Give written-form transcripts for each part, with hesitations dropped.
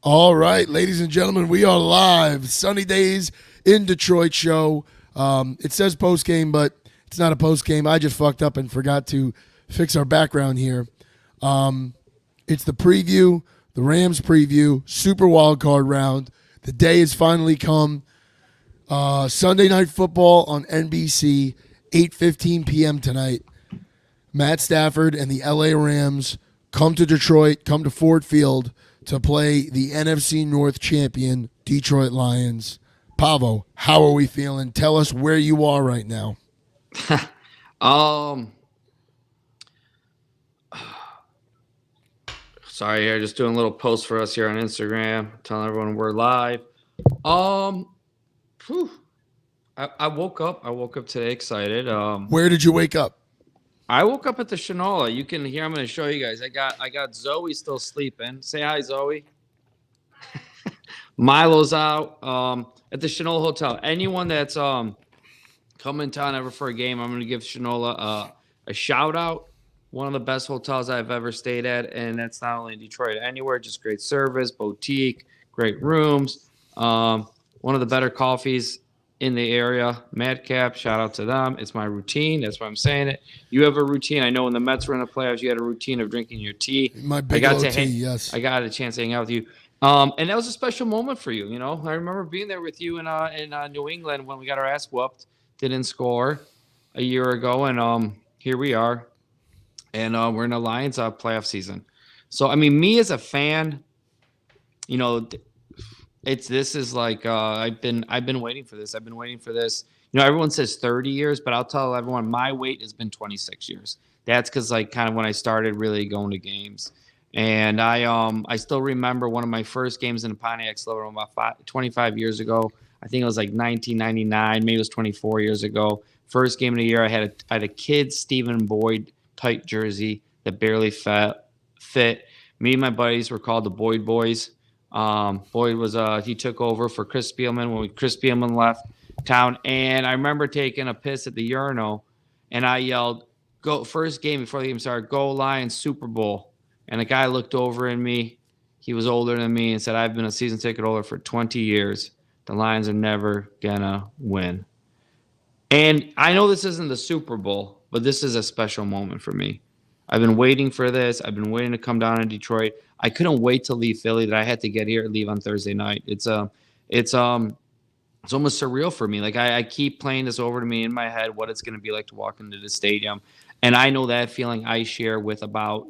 All right, ladies and gentlemen, we are live. Sunny Days in Detroit show. It says post game, but it's not a post game. I just fucked up and forgot to fix our background here. It's the preview, the Rams preview, Super Wild Card round. The day has finally come. Sunday Night Football on NBC, 8:15 p.m. tonight. Matt Stafford and the LA Rams come to Detroit, come to Ford Field to play the NFC North champion Detroit Lions. Pavo, how are we feeling? Tell us where you are right now. Sorry, here, just doing a little post for us here on Instagram, telling everyone we're live. Whew. I woke up. I woke up today excited. Where did you wake up? I woke up at the Shinola. You can hear. I'm going to show you guys. I got Zoe still sleeping. Say hi, Zoe. Milo's out. At the Shinola Hotel. Anyone that's come in town ever for a game, I'm going to give Shinola a shout out. One of the best hotels I've ever stayed at, and that's not only in Detroit, anywhere. Just great service, boutique, great rooms. One of the better coffees in the area. Madcap, shout out to them. It's my routine. That's why I'm saying it. You have a routine. I know when the Mets were in the playoffs, you had a routine of drinking your tea. My big tea, yes. I got a chance to hang out with you. And that was a special moment for you. You know, I remember being there with you in New England when we got our ass whooped, didn't score a year ago, and here we are. And we're in a Lions playoff season. So, I mean, me as a fan, you know, this is like I've been waiting for this. I've been waiting for this. You know, everyone says 30 years, but I'll tell everyone my wait has been 26 years. That's because like kind of when I started really going to games. And I still remember one of my first games in the Pontiac Silverdome about 25 years ago. I think it was like 1999, maybe it was 24 years ago. First game of the year, I had a kid Stephen Boyd tight jersey that barely fit. Me and my buddies were called the Boyd Boys. Boyd was he took over for Chris Spielman when Chris Spielman left town, and I remember taking a piss at the urinal, and I yelled, "Go!" First game before the game started, "Go Lions Super Bowl!" And a guy looked over at me. He was older than me and said, "I've been a season ticket holder for 20 years. The Lions are never gonna win." And I know this isn't the Super Bowl, but this is a special moment for me. I've been waiting for this. I've been waiting to come down to Detroit. I couldn't wait to leave Philly. That I had to get here and leave on Thursday night. It's almost surreal for me. Like I keep playing this over to me in my head, what it's going to be like to walk into the stadium, and I know that feeling I share with about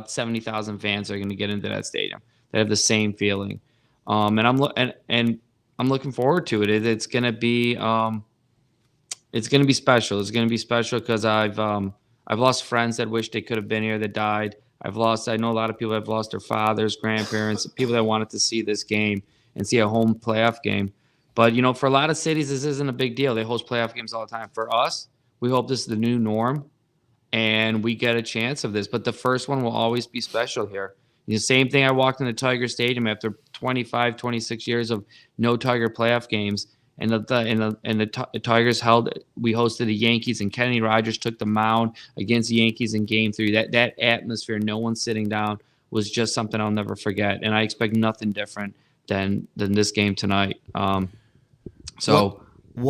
70,000 fans that are going to get into that stadium that have the same feeling. And I'm looking forward to it. It's going to be it's going to be special. It's going to be special because I've lost friends that wish they could have been here that died. I know a lot of people have lost their fathers, grandparents, people that wanted to see this game and see a home playoff game. But, you know, for a lot of cities, this isn't a big deal. They host playoff games all the time. For us, we hope this is the new norm and we get a chance of this. But the first one will always be special here. The same thing, I walked into Tiger Stadium after 25, 26 years of no Tiger playoff games. And the Tigers we hosted the Yankees, and Kenny Rogers took the mound against the Yankees in Game 3. That atmosphere, no one sitting down, was just something I'll never forget. And I expect nothing different than this game tonight. What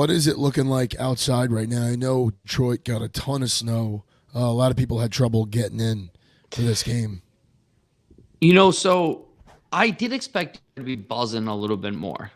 is it looking like outside right now? I know Detroit got a ton of snow. A lot of people had trouble getting in for this game. You know, so I did expect it to be buzzing a little bit more.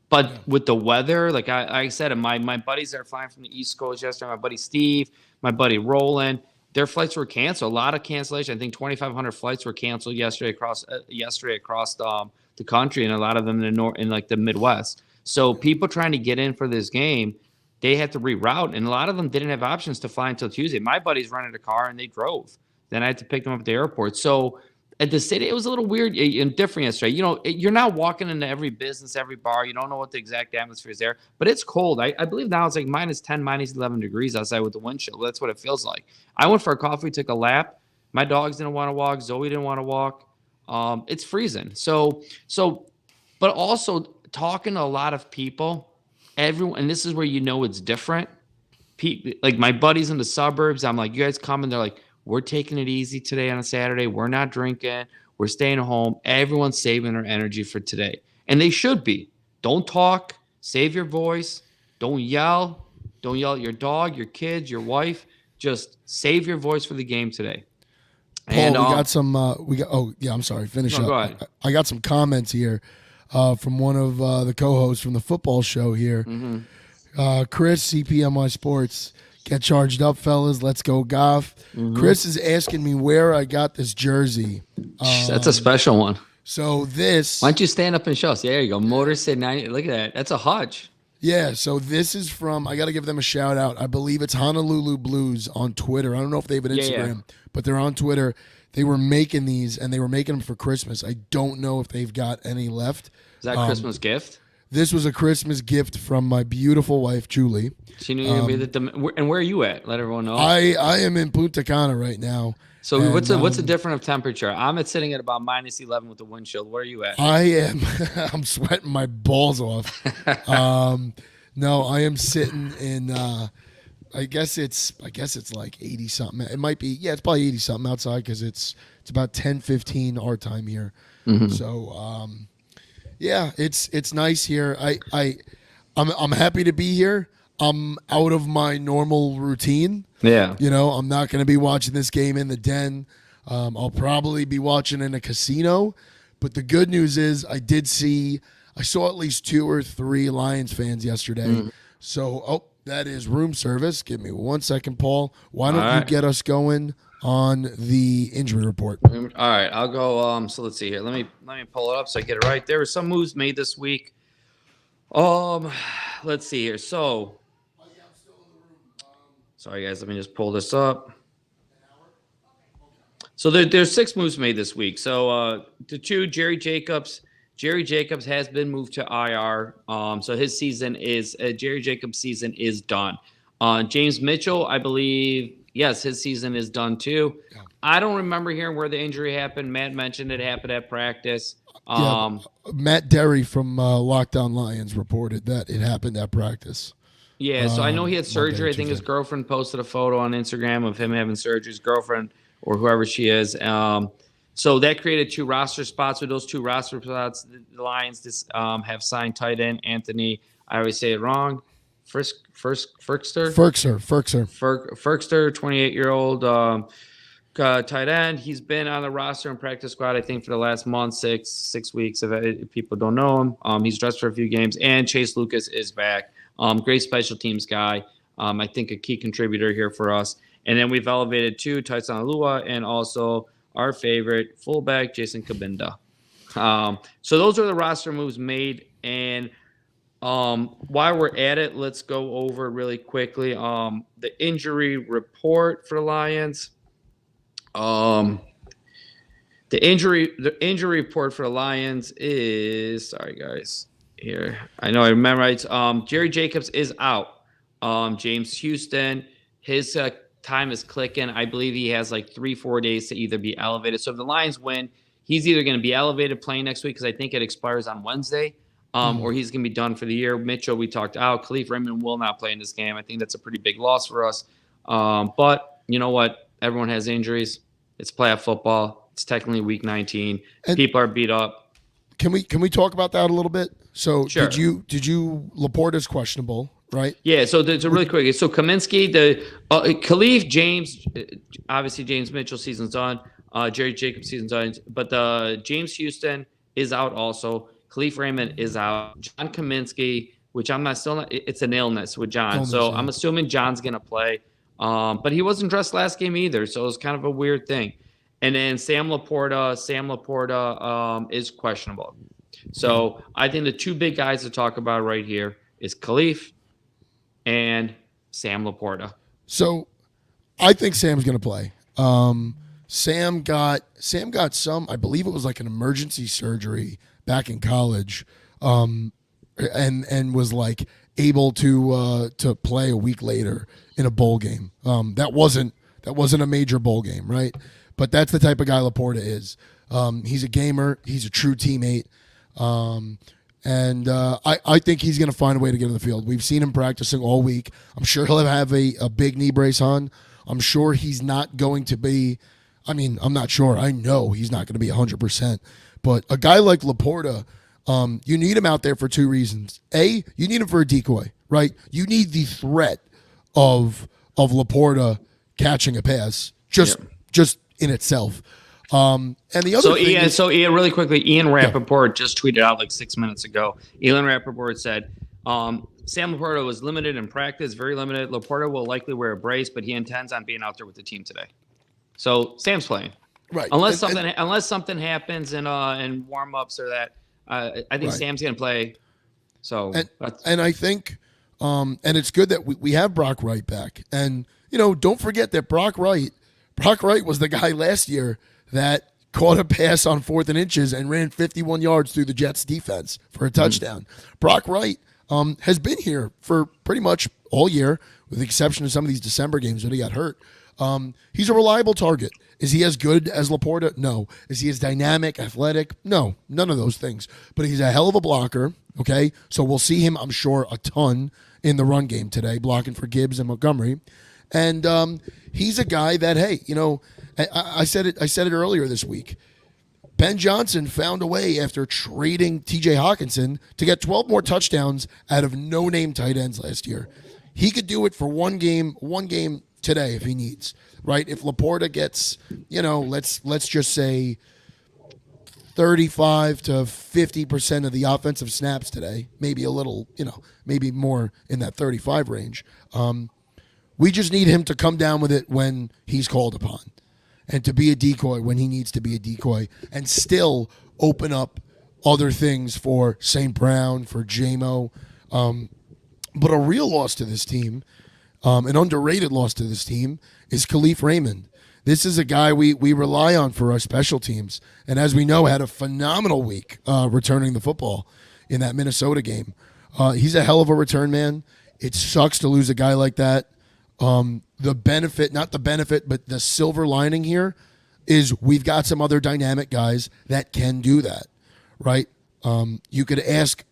But with the weather, like I said, my buddies that are flying from the East Coast yesterday, my buddy Steve, my buddy Roland, their flights were canceled. A lot of cancellation. I think 2,500 flights were canceled yesterday across the country, and a lot of them in like the Midwest. So people trying to get in for this game, they had to reroute, and a lot of them didn't have options to fly until Tuesday. My buddies rented a car and they drove. Then I had to pick them up at the airport. So at the city, it was a little weird and different yesterday. You know, you're not walking into every business, every bar. You don't know what the exact atmosphere is there, but it's cold. I believe now it's like minus 10, minus 11 degrees outside with the wind chill. That's what it feels like. I went for a coffee, took a lap. My dogs didn't want to walk. Zoe didn't want to walk. It's freezing. So, but also talking to a lot of people, everyone, and this is where you know it's different. Like my buddies in the suburbs, I'm like, you guys coming? They're like, we're taking it easy today on a Saturday. We're not drinking. We're staying home. Everyone's saving their energy for today. And they should be. Don't talk. Save your voice. Don't yell. Don't yell at your dog, your kids, your wife. Just save your voice for the game today. Paul, And we got some. Oh, yeah. I'm sorry. Finish No, up. go ahead. I got some comments here from one of the co-hosts from the football show here. Chris, CPMI Sports. Get charged up, fellas. Let's go, Goff. Chris is asking me where I got this jersey. That's a special one. So this. Why don't you stand up and show us? There you go. Motor City 90. Look at that. That's a Hutch. Yeah, so this is from, I got to give them a shout out. I believe it's Honolulu Blues on Twitter. I don't know if they have an Instagram, but they're on Twitter. They were making these, and they were making them for Christmas. I don't know if they've got any left. Is that a Christmas gift? This was a Christmas gift from my beautiful wife, Julie. She knew you were going to be and where are you at? Let everyone know. I am in Punta Cana right now. So and, what's the difference of temperature? I'm sitting at about -11 with the windshield. Where are you at? I am, I'm sweating my balls off. No, I am sitting in, I guess it's like 80 something. It might be, yeah, it's probably 80 something outside because it's about 10:15 our time here. So, yeah, it's nice here. I'm happy to be here. I'm out of my normal routine. Yeah. You know, I'm not going to be watching this game in the den. I'll probably be watching in a casino. But the good news is I saw at least 2 or 3 Lions fans yesterday. So, that is room service. Give me 1 second, Paul. Why don't you get us going on the injury report? All right, I'll go. So let's see here. Let me pull it up so I get it right. There were some moves made this week. Let's see here. So, sorry guys, let me just pull this up. So there's 6 moves made this week. So the 2, Jerry Jacobs has been moved to IR. So his season is Jerry Jacobs' season is done. James Mitchell, I believe, yes, his season is done too. Yeah. I don't remember hearing where the injury happened. Matt mentioned it happened at practice. Matt Derry from Lockdown Lions reported that it happened at practice. Yeah, so I know he had surgery. I think his girlfriend posted a photo on Instagram of him having surgery, his girlfriend or whoever she is. So that created 2 roster spots. With those 2 roster spots, the Lions have signed tight end Anthony. I always say it wrong. Firkster, 28-year-old tight end. He's been on the roster and practice squad, I think, for the last month, six weeks. If people don't know him, he's dressed for a few games. And Chase Lucas is back. Great special teams guy. I think a key contributor here for us. And then we've elevated 2, Tyson Alua, and also our favorite fullback, Jason Kabinda. So those are the roster moves made. And while we're at it, let's go over really quickly the injury report for the Lions. The injury report for the Lions is, sorry guys, here. I know I memorized. Jerry Jacobs is out. James Houston, his time is clicking. I believe he has like 3-4 days to either be elevated. So if the Lions win, he's either going to be elevated playing next week because I think it expires on Wednesday, or he's going to be done for the year. Mitchell, we talked out. Khalif Raymond will not play in this game. I think that's a pretty big loss for us. But you know what? Everyone has injuries. It's playoff football. It's technically week 19. And people are beat up. Can we talk about that a little bit? So sure. Did you Laporta's questionable, right? Yeah. So really quick. So Kaminsky, Khalif, James, obviously James Mitchell season's on. Jerry Jacobs season's on. But the James Houston is out also. Khalif Raymond is out. John Kaminsky, which it's an illness with John. So I'm assuming John's gonna play. But he wasn't dressed last game either, so it was kind of a weird thing. And then Sam Laporta is questionable. So I think the 2 big guys to talk about right here is Khalif and Sam Laporta. So I think Sam's going to play. Sam got some, I believe it was like an emergency surgery back in college, and was like able to play a week later in a bowl game. That wasn't a major bowl game, right? But that's the type of guy Laporta is. He's a gamer. He's a true teammate. And I think he's going to find a way to get on the field. We've seen him practicing all week. I'm sure he'll have a big knee brace on. I'm sure he's not going to be I mean, I'm not sure. I know he's not going to be 100%. But a guy like Laporta, you need him out there for two reasons. A, you need him for a decoy, right? You need the threat of Laporta catching a pass just in itself. And the other thing Ian, really quickly, Ian Rappaport just tweeted out like 6 minutes ago. Ian Rappaport said, Sam Laporta was limited in practice, very limited. Laporta will likely wear a brace, but he intends on being out there with the team today. So Sam's playing, right? Unless something happens in warm-ups or that, I think Sam's gonna play. So and I think, and it's good that we have Brock Wright back. And don't forget that Brock Wright was the guy last year that caught a pass on 4th and inches and ran 51 yards through the Jets defense for a touchdown. Brock Wright has been here for pretty much all year, with the exception of some of these December games when he got hurt. He's a reliable target. Is he as good as Laporta? No. Is he as dynamic, athletic? No, none of those things. But he's a hell of a blocker, okay? So we'll see him, I'm sure, a ton in the run game today, blocking for Gibbs and Montgomery. And he's a guy that, hey, I said it earlier this week. Ben Johnson found a way after trading TJ Hawkinson to get 12 more touchdowns out of no-name tight ends last year. He could do it for one game today if he needs, right? If Laporta gets, let's just say 35 to 50% of the offensive snaps today, maybe a little, maybe more in that 35 range. We just need him to come down with it when he's called upon, and to be a decoy when he needs to be a decoy, and still open up other things for St. Brown, for JMO. But a real loss to this team, an underrated loss to this team, is Khalif Raymond. This is a guy we rely on for our special teams, and as we know, had a phenomenal week returning the football in that Minnesota game. He's a hell of a return man. It sucks to lose a guy like that. The benefit, not the benefit, but the silver lining here is we've got some other dynamic guys that can do that, right? You could ask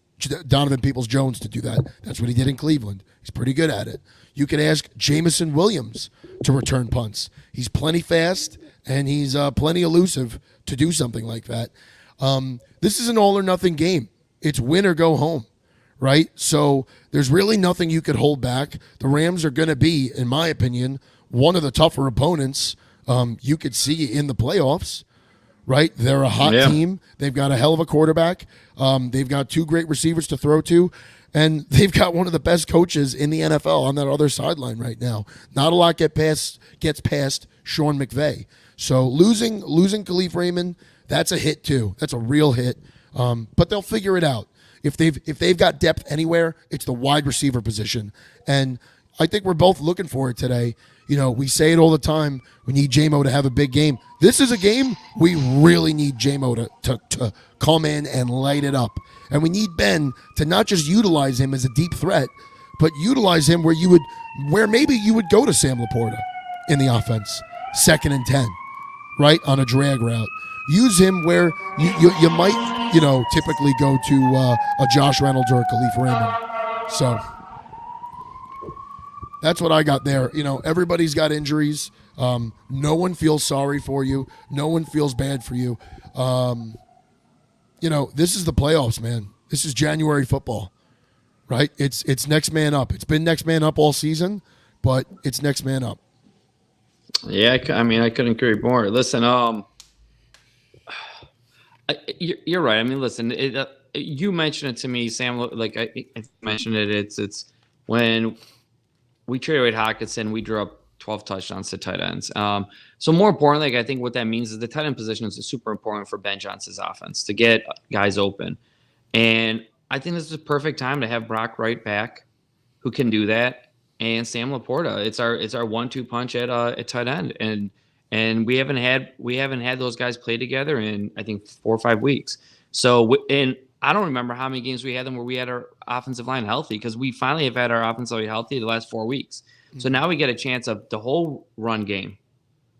Donovan Peoples-Jones to do that. That's what he did in Cleveland. He's pretty good at it. You could ask Jameson Williams to return punts. He's plenty fast, and he's plenty elusive to do something like that. This is an all-or-nothing game. It's win or go home, right? So there's really nothing you could hold back. The Rams are going to be, in my opinion, one of the tougher opponents you could see in the playoffs, right? They're a hot team. They've got a hell of a quarterback. They've got two great receivers to throw to, and they've got one of the best coaches in the NFL on that other sideline right now. Not a lot gets past Sean McVay. So losing Khalif Raymond, that's a hit too. That's a real hit. But they'll figure it out. If they've got depth anywhere, it's the wide receiver position. And I think we're both looking for it today. We say it all the time. We need JMO to have a big game. This is a game we really need JMO to come in and light it up. And we need Ben to not just utilize him as a deep threat, but utilize him where maybe you would go to Sam Laporta in the offense, 2nd and 10, right, on a drag route. Use him where you might, typically go to a Josh Reynolds or a Khalif Raymond. So that's what I got there. Everybody's got injuries. No one feels sorry for you. No one feels bad for you. This is the playoffs, man. This is January football, right? It's next man up. It's been next man up all season, but it's next man up. Yeah, I couldn't agree more. Listen, you're right. Listen, you mentioned it to me, Sam. Like I mentioned it. It's when we traded away Hawkinson, we drew up 12 touchdowns to tight ends. So more importantly, I think what that means is the tight end position is super important for Ben Johnson's offense to get guys open. And I think this is a perfect time to have Brock Wright back, who can do that, and Sam Laporta. It's our 1-2 punch at tight end, and we haven't had those guys play together in I think 4 or 5 weeks. So and I don't remember how many games we had them where we had our offensive line healthy, because we finally have had our offensive line healthy the last 4 weeks. Mm-hmm. So now we get a chance of the whole run game,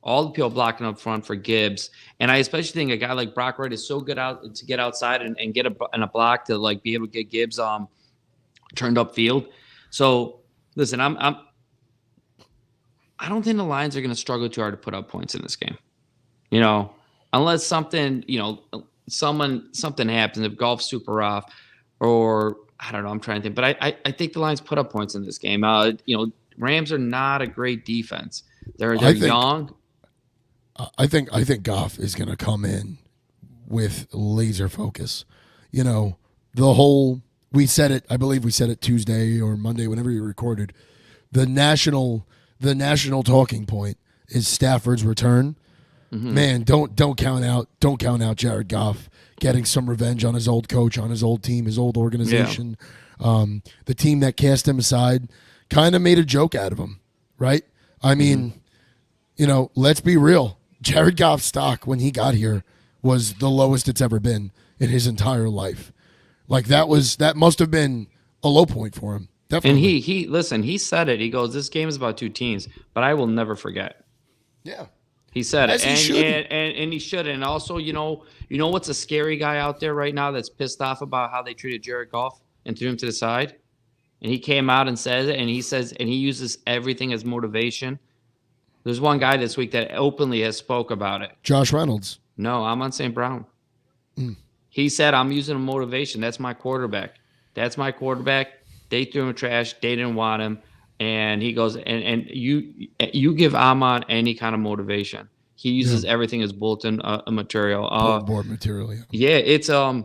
all the people blocking up front for Gibbs. And I especially think a guy like Brock Wright is so good out to get outside and get a block to like be able to get Gibbs turned up field. So listen, I don't think the Lions are going to struggle too hard to put up points in this game. You know, unless something, something happens, if golf's super off, or I don't know, I'm trying to think. But I think the Lions put up points in this game. Rams are not a great defense. They're I think young. I think Goff is going to come in with laser focus. You know, the whole we said it. I believe we said it Tuesday or Monday, whenever we recorded. The national talking point is Stafford's return. Man, don't count out Jared Goff getting some revenge on his old coach, on his old team, his old organization. The team that cast him aside kind of made a joke out of him, right? I mean, let's be real. Jared Goff's stock when he got here was the lowest it's ever been in his entire life. Like that must have been a low point for him. Definitely. And he said it. He goes, "This game is about two teams, but I will never forget." Yeah. He said As it, he should. and he should. And also, what's a scary guy out there right now that's pissed off about how they treated Jared Goff and threw him to the side? And he came out and says it, and he uses everything as motivation. There's one guy this week that openly has spoke about it. Josh Reynolds. No, I'm on St. Brown. He said, "I'm using a motivation. That's my quarterback. That's my quarterback. They threw him trash. They didn't want him." And he goes, and you give Amon any kind of motivation. He uses everything as bulletin material. Board material, yeah. Yeah, it's I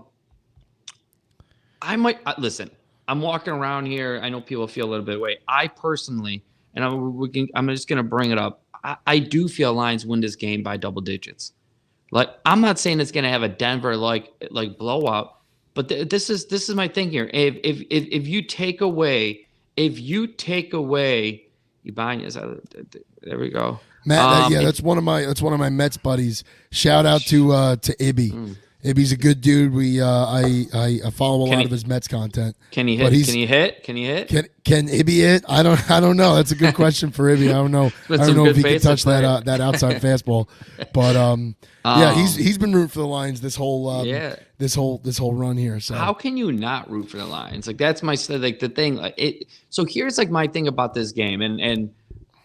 might listen. I'm walking around here. I know people feel a little bit away. I personally, and I'm just gonna bring it up. I do feel Lions win this game by double digits. Like I'm not saying it's gonna have a Denver like blowout, but this is my thing here. If you take away Ibanez, there we go. Matt, that's one of my Mets buddies. Shout out to Ibby. Ibby's a good dude. I follow a lot of his Mets content. Can he hit? Can he hit? Can Ibby hit? I don't know. That's a good question for Ibby. I don't know. I don't know if he can touch that outside fastball. But he's been rooting for the Lions this whole this whole run here. So how can you not root for the Lions? Like that's my the thing. Like it. So here's like my thing about this game, and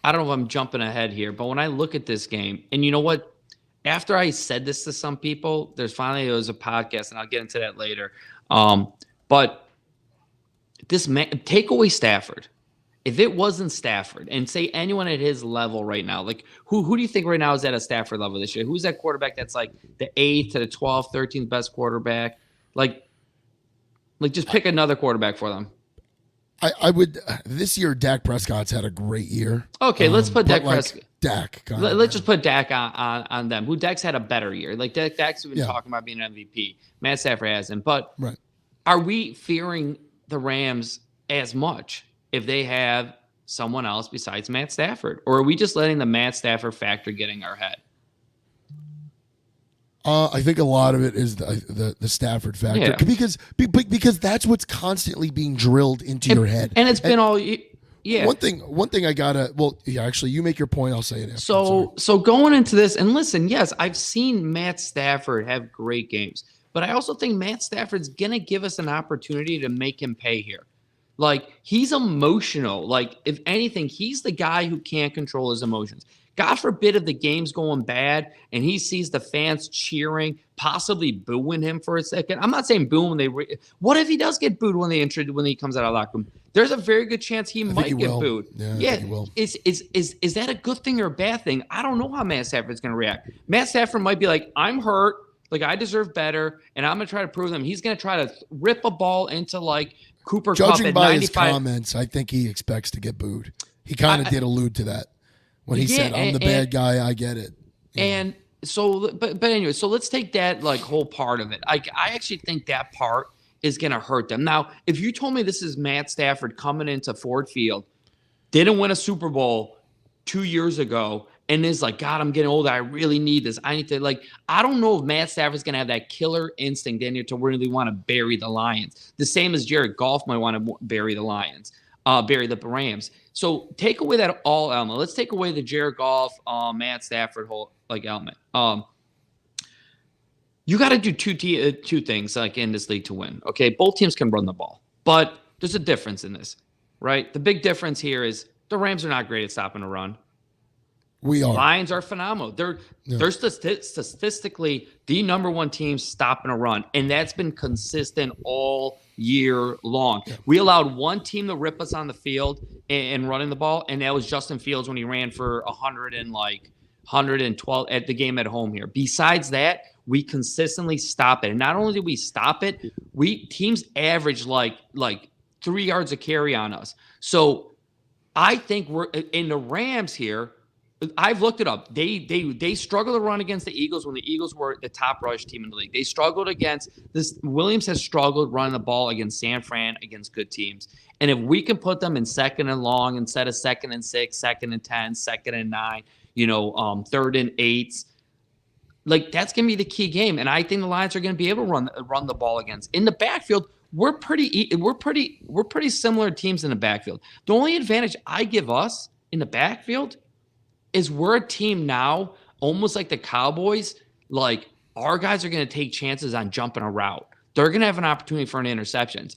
I don't know if I'm jumping ahead here, but when I look at this game, and you know what? After I said this to some people, there was a podcast, and I'll get into that later. But this man, take away Stafford. If it wasn't Stafford, and say anyone at his level right now, like who do you think right now is at a Stafford level this year? Who's that quarterback that's like the 8th to the 12th, 13th best quarterback? Like just pick another quarterback for them. I would this year. Dak Prescott's had a great year. Okay, let's put Dak Prescott. Dak. Let's just put Dak on them. Who Dak's had a better year. Like Dak's been talking about being an MVP. Matt Stafford hasn't. But are we fearing the Rams as much if they have someone else besides Matt Stafford, or are we just letting the Matt Stafford factor get in our head? I think a lot of it is the Stafford factor because that's what's constantly being drilled into your head, and it's been all. Yeah. One thing I gotta. Well, yeah. Actually, you make your point. I'll say it after. So going into this, and listen, yes, I've seen Matt Stafford have great games, but I also think Matt Stafford's gonna give us an opportunity to make him pay here. Like he's emotional. Like if anything, he's the guy who can't control his emotions. God forbid if the game's going bad and he sees the fans cheering, possibly booing him for a second. I'm not saying boo when what if he does get booed when he comes out of the locker room? There's a very good chance he might get booed. Yeah. He will. Is that a good thing or a bad thing? I don't know how Matt Stafford's going to react. Matt Stafford might be like, I'm hurt, like I deserve better, and I'm going to try to prove them. He's going to try to rip a ball into like Cooper Kupp at 95. Judging by his comments, I think he expects to get booed. He kind of did allude to that when he said, "I'm the bad guy. I get it." And so, but anyway, so let's take that like whole part of it. I actually think that part is going to hurt them. Now, if you told me this is Matt Stafford coming into Ford Field, didn't win a Super Bowl 2 years ago, and is like, God, I'm getting older. I really need this. I need to I don't know if Matt Stafford's going to have that killer instinct in here to really want to bury the Lions. The same as Jared Goff might want to bury the Lions, bury the Rams. So take away that all element. Let's take away the Jared Goff, Matt Stafford whole element. You got to do two things like in this league to win. Okay, both teams can run the ball, but there's a difference in this, right? The big difference here is the Rams are not great at stopping a run. We are. Lions are phenomenal. They're statistically the number one team stopping a run, and that's been consistent all year long. Yeah. We allowed one team to rip us on the field and running the ball, and that was Justin Fields when he ran for 112 at the game at home here. Besides that, we consistently stop it, and not only do we stop it, teams average like 3 yards a carry on us. So I think we're in the Rams here. I've looked it up. They struggled to run against the Eagles when the Eagles were the top rush team in the league. They struggled against this. Williams has struggled running the ball against San Fran, against good teams. And if we can put them in 2nd and long instead of 2nd and 6, 2nd and 10, 2nd and 9, 3rd and 8s, like that's going to be the key game. And I think the Lions are going to be able to run the ball against. In the backfield, we're pretty similar teams in the backfield. The only advantage I give us in the backfield is we're a team now, almost like the Cowboys, like our guys are going to take chances on jumping a route. They're going to have an opportunity for an interceptions.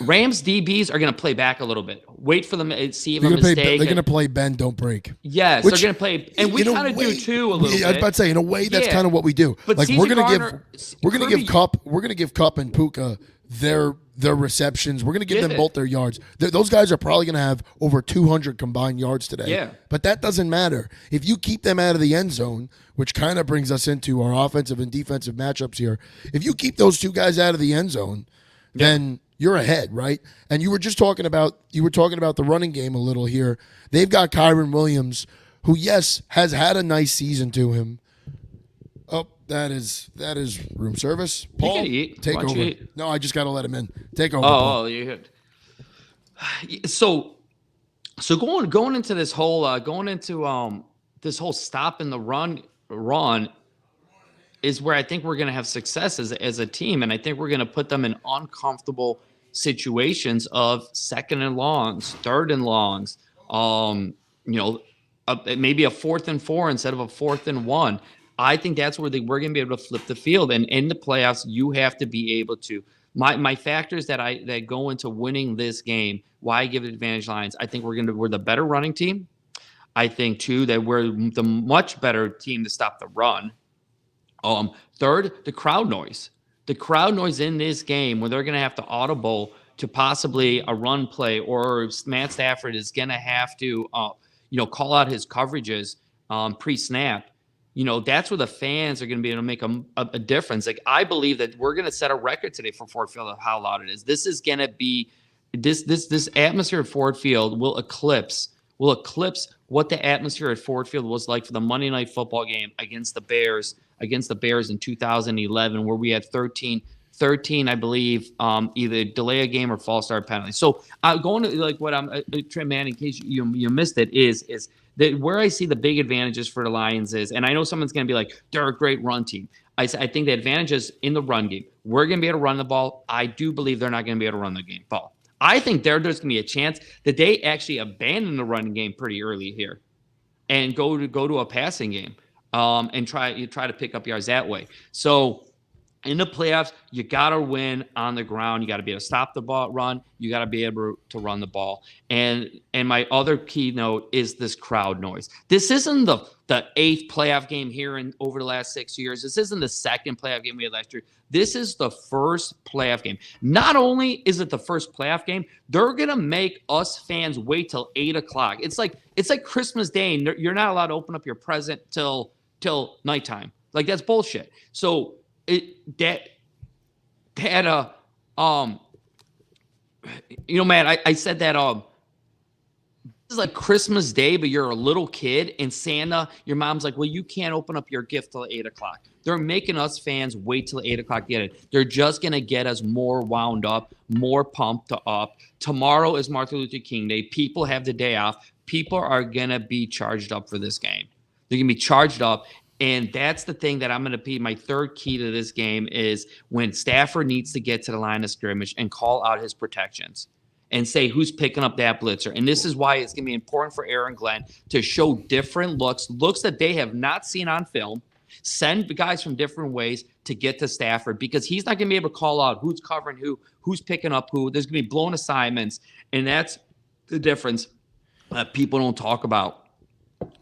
Rams DBs are going to play back a little bit. Wait for them to see if a mistake. They're going to play bend, don't break. Yes, they're going to play, and we kind of do too a little bit. I was about to say, in a way, that's kind of what we do. But like we're going to give Kupp and Puka their receptions. We're going to give them both their yards. Those guys are probably going to have over 200 combined yards today. Yeah. But that doesn't matter. If you keep them out of the end zone, which kind of brings us into our offensive and defensive matchups here, if you keep those two guys out of the end zone, then you're ahead, right? And you were talking about the running game a little here. They've got Kyren Williams, who, yes, has had a nice season to him. Oh, that is room service. Paul, take over. No, I just got to let him in. Take over. Oh, you good. So going into this whole this whole stop in the run is where I think we're going to have success as a team, and I think we're going to put them in uncomfortable situations of 2nd and longs, 3rd and longs, maybe a 4th and 4 instead of a 4th and 1. I think that's where we're going to be able to flip the field. And in the playoffs, you have to be able to. My factors that go into winning this game, why I give it advantage Lions, I think we're the better running team. I think, too, that we're the much better team to stop the run. Third, the crowd noise. The crowd noise in this game where they're going to have to audible to possibly a run play, or Matt Stafford is going to have to, call out his coverages pre-snap. That's where the fans are going to be able to make a difference. Like, I believe that we're going to set a record today for Ford Field of how loud it is. This is going to be this atmosphere at Ford Field will eclipse what the atmosphere at Ford Field was like for the Monday Night Football game against the Bears in 2011, where we had 13, I believe, either delay a game or false start penalty. So going to like what I'm Trent Manning, in case you missed it, is that where I see the big advantages for the Lions is, and I know someone's going to be like, they're a great run team. I think the advantages in the run game, we're going to be able to run the ball. I do believe they're not going to be able to run the ball. I think there's going to be a chance that they actually abandon the running game pretty early here and go to a passing game and try to pick up yards that way. So in the playoffs, you got to win on the ground. You got to be able to stop the ball run. You got to be able to run the ball. And my other keynote is this crowd noise. This isn't the 8th playoff game here over the last 6 years. This isn't the 2nd playoff game we had last year. This is the first playoff game. Not only is it the first playoff game, they're going to make us fans wait till 8 o'clock. It's like Christmas Day, and you're not allowed to open up your present till nighttime. Like, that's bullshit. So Matt, I said that this is like Christmas Day, but you're a little kid, and Santa, your mom's like, well, you can't open up your gift till 8 o'clock. They're making us fans wait till 8 o'clock to get it. They're just going to get us more wound up, more pumped up. Tomorrow is Martin Luther King Day. People have the day off. People are going to be charged up for this game. They're going to be charged up. And that's the thing that I'm going to be my third key to this game is when Stafford needs to get to the line of scrimmage and call out his protections and say who's picking up that blitzer. And this is why it's going to be important for Aaron Glenn to show different looks that they have not seen on film, send the guys from different ways to get to Stafford, because he's not going to be able to call out who's covering who's picking up who. There's going to be blown assignments, and that's the difference that people don't talk about.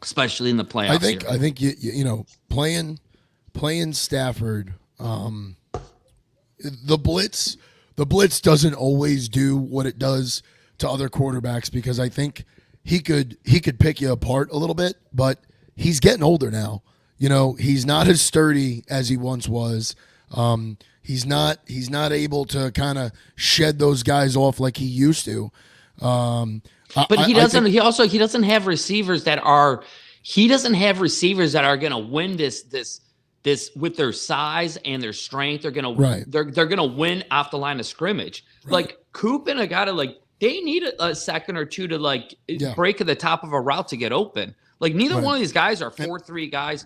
especially in the playoffs. I think you know playing Stafford. The blitz doesn't always do what it does to other quarterbacks because I think he could pick you apart a little bit, but he's getting older now. You know, he's not as sturdy as he once was. He's not able to kind of shed those guys off like he used to. But he doesn't. He doesn't have receivers that are. He doesn't have receivers that are going to win this with their size and their strength. They're going to they're going to win off the line of scrimmage. Right. Like Coop and a guy to like they need a second or two to like break at the top of a route to get open. Like neither one of these guys are 4-3 guys.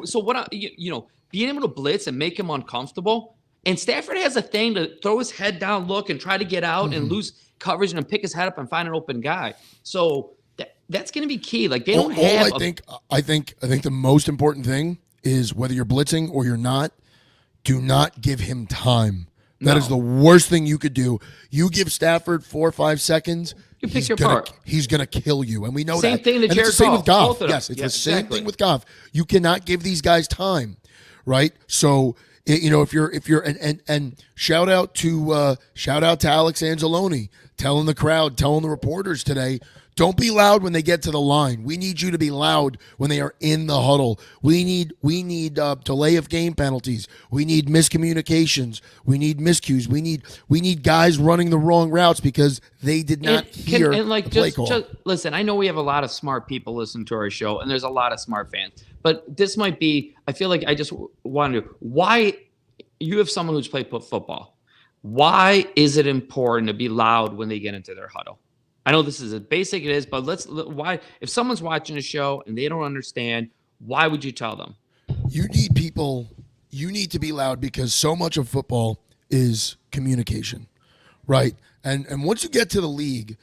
So what you know, being able to blitz and make him uncomfortable. And Stafford has a thing to throw his head down, look, and try to get out and lose coverage and pick his head up and find an open guy. So that's going to be key. Like they don't have. I think the most important thing is whether you're blitzing or you're not, do not give him time. That is the worst thing you could do. You give Stafford 4 or 5 seconds. You pick your part. He's going to kill you, and we know same that. Thing to Jared it's the same with Goff. Yes, it's the same thing with Goff. You cannot give these guys time, right? So you know if you're and shout out to Alex Anzalone telling the crowd, telling the reporters today. Don't be loud when they get to the line. We need you to be loud when they are in the huddle. We need delay of game penalties. We need miscommunications. We need miscues. We need guys running the wrong routes because they did not hear the play call. Just listen, I know we have a lot of smart people listening to our show, and there's a lot of smart fans. But this might be. I feel like I just wanted to. Why you have someone who's played football? Why is it important to be loud when they get into their huddle? I know this is as basic it is, but why? If someone's watching a show and they don't understand, why would you tell them? You need to be loud because so much of football is communication, right? And once you get to the league,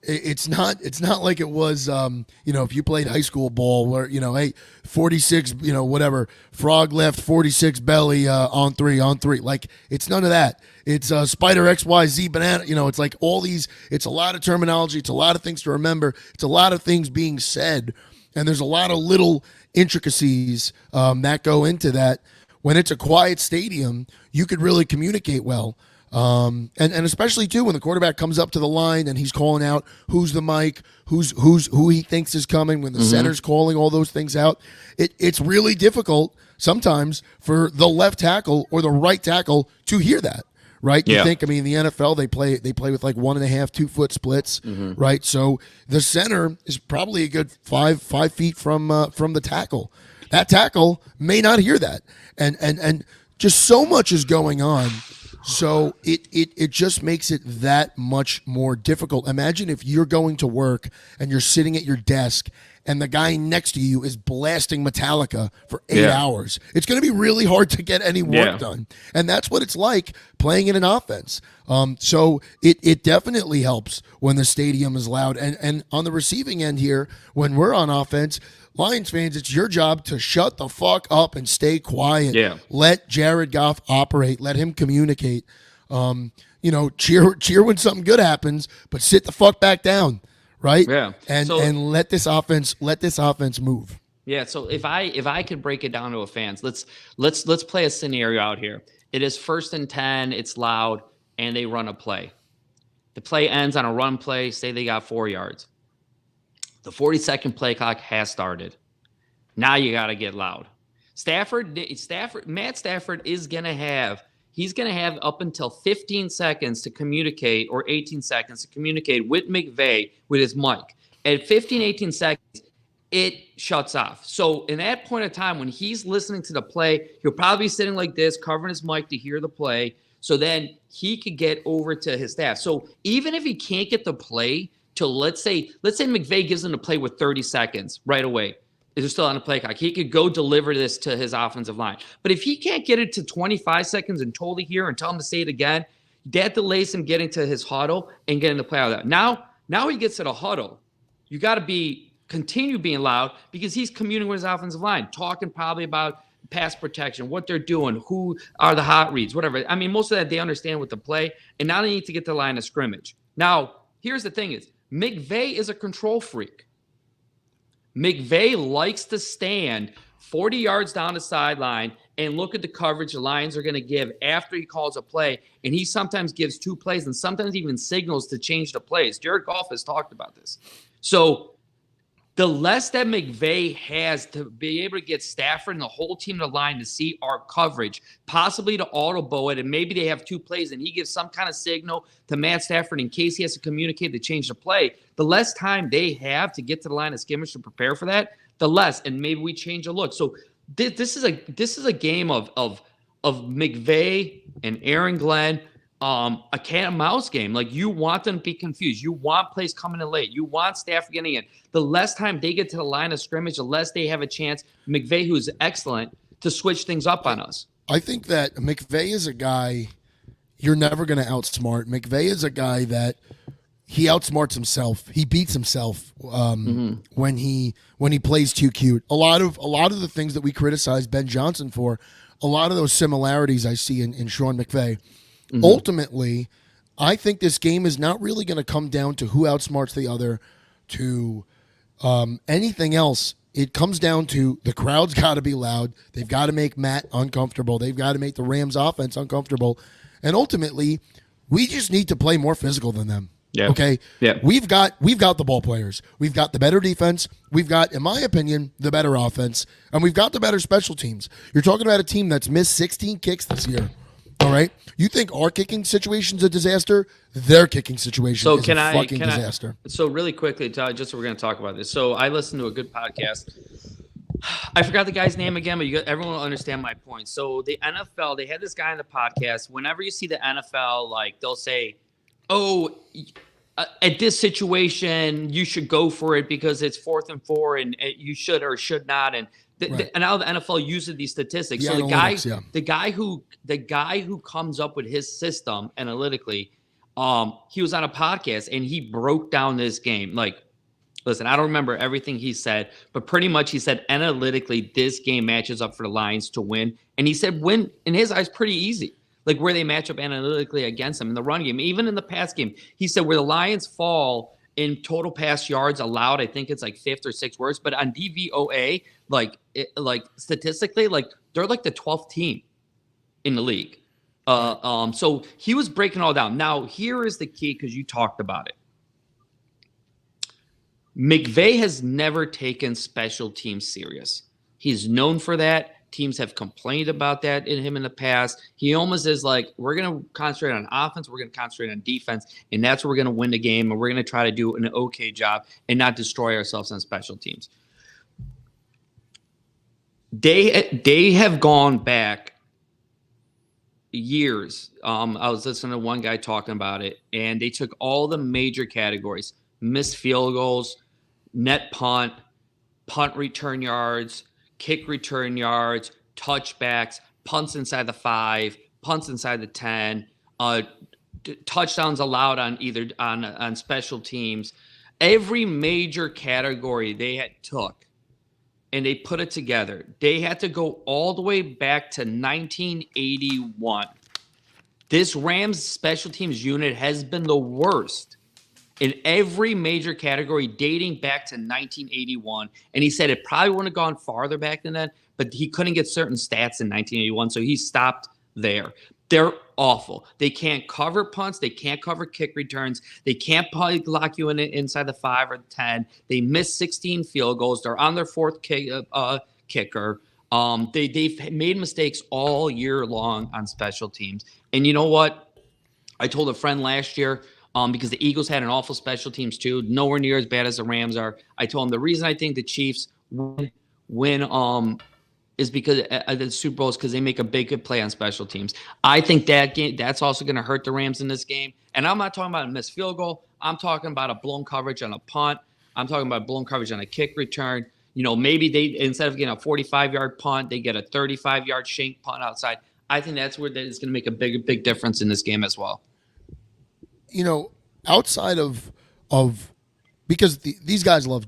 it's not like it was, you know, if you played high school ball where, you know, hey, 46, you know, whatever, frog left, 46 belly on three. Like, it's none of that. It's spider XYZ banana. You know, it's like all these, it's a lot of terminology. It's a lot of things to remember. It's a lot of things being said. And there's a lot of little intricacies that go into that. When it's a quiet stadium, you could really communicate well. And especially too when the quarterback comes up to the line and he's calling out who's the mic, who he thinks is coming, when the center's calling all those things out, it's really difficult sometimes for the left tackle or the right tackle to hear that. Right? You think, I mean, the NFL, they play with like 1.5, 2 foot splits, right? So the center is probably a good 5 feet from the tackle. That tackle may not hear that. And just so much is going on. So it just makes it that much more difficult. Imagine if you're going to work and you're sitting at your desk and the guy next to you is blasting Metallica for 8 hours. It's going to be really hard to get any work done. And that's what it's like playing in an offense. So it definitely helps when the stadium is loud. And on the receiving end here, when we're on offense, Lions fans, it's your job to shut the fuck up and stay quiet. Yeah. Let Jared Goff operate. Let him communicate. You know, cheer when something good happens, but sit the fuck back down. Right? Yeah. And let this offense move. Yeah. So if I could break it down to a fans, let's play a scenario out here. It is 1st and 10, it's loud, and they run a play. The play ends on a run play, say they got 4 yards. The 40-second play clock has started. Now you got to get loud. Matt Stafford is going to have up until 15 seconds to communicate, or 18 seconds to communicate with McVay with his mic. At 15, 18 seconds, it shuts off. So in that point of time, when he's listening to the play, he'll probably be sitting like this, covering his mic to hear the play. So then he could get over to his staff. So even if he can't get the play till let's say McVay gives him the play with 30 seconds right away. They're still on the play clock. He could go deliver this to his offensive line. But if he can't get it to 25 seconds and totally hear and tell him to say it again, that delays him getting to his huddle and getting the play out of that. Now he gets to the huddle. You got to continue being loud because he's communing with his offensive line, talking probably about pass protection, what they're doing, who are the hot reads, whatever. I mean, most of that they understand with the play, and now they need to get to the line of scrimmage. Now, here's the thing is, McVay is a control freak. McVay likes to stand 40 yards down the sideline and look at the coverage the Lions are going to give after he calls a play. And he sometimes gives 2 plays and sometimes even signals to change the plays. Jared Goff has talked about this. So the less that McVay has to be able to get Stafford and the whole team to the line to see our coverage, possibly to audible it, and maybe they have 2 plays and he gives some kind of signal to Matt Stafford in case he has to communicate to change the play, the less time they have to get to the line of scrimmage to prepare for that, the less, and maybe we change a look. So this is a game of McVay and Aaron Glenn, a cat and mouse game. Like, you want them to be confused. You want plays coming in late. You want Stafford getting in. The less time they get to the line of scrimmage, the less they have a chance, McVay, who's excellent, to switch things up on us. I think that McVay is a guy you're never going to outsmart. McVay is a guy that he outsmarts himself. He beats himself when he plays too cute. A lot of the things that we criticize Ben Johnson for, a lot of those similarities I see in Sean McVay. Ultimately, I think this game is not really going to come down to who outsmarts the other to anything else. It comes down to the crowd's got to be loud. They've got to make Matt uncomfortable. They've got to make the Rams offense uncomfortable. And ultimately, we just need to play more physical than them. Yeah. Okay. Yeah. We've got the ball players. We've got the better defense. We've got, in my opinion, the better offense, and we've got the better special teams. You're talking about a team that's missed 16 kicks this year. All right. You think our kicking situation's a disaster? Their kicking situation is a fucking disaster. So really quickly, just so we're going to talk about this. So I listened to a good podcast. I forgot the guy's name again, but everyone will understand my point. So the NFL, they had this guy on the podcast. Whenever you see the NFL, like, they'll say, "Oh, at this situation, you should go for it because it's 4th and 4, and you should or should not." And and now the NFL uses these statistics. So the guy who comes up with his system analytically, he was on a podcast and he broke down this game. Like, listen, I don't remember everything he said, but pretty much he said analytically this game matches up for the Lions to win. And he said win, in his eyes, pretty easy. Like, where they match up analytically against them in the run game, even in the pass game. He said where the Lions fall in total pass yards allowed, I think it's like 5th or 6th worst, but on DVOA, like statistically, like, they're like the 12th team in the league. So he was breaking all down. Now, here is the key, because you talked about it. McVay has never taken special teams serious. He's known for that. Teams have complained about that in him in the past. He almost is like, we're going to concentrate on offense, we're going to concentrate on defense, and that's where we're going to win the game, and we're going to try to do an okay job and not destroy ourselves on special teams. They have gone back years. I was listening to one guy talking about it, and they took all the major categories: missed field goals, net punt, punt return yards, kick return yards, touchbacks, punts inside the 5, punts inside the 10, touchdowns allowed on either on special teams. Every major category they had took, and they put it together. They had to go all the way back to 1981. This Rams special teams unit has been the worst in every major category dating back to 1981. And he said it probably wouldn't have gone farther back than that, but he couldn't get certain stats in 1981, so he stopped there. They're awful. They can't cover punts. They can't cover kick returns. They can't probably lock you in inside the 5 or the 10. They missed 16 field goals. They're on their 4th kicker. They've made mistakes all year long on special teams. And you know what? I told a friend last year, because the Eagles had an awful special teams too, nowhere near as bad as the Rams are. I told him the reason I think the Chiefs win is because the Super Bowl is because they make a big play on special teams. I think that's also going to hurt the Rams in this game. And I'm not talking about a missed field goal. I'm talking about a blown coverage on a punt. I'm talking about blown coverage on a kick return. You know, maybe they, instead of getting a 45-yard punt, they get a 35-yard shank punt outside. I think that's where it's going to make a big difference in this game as well. You know, outside of because these guys love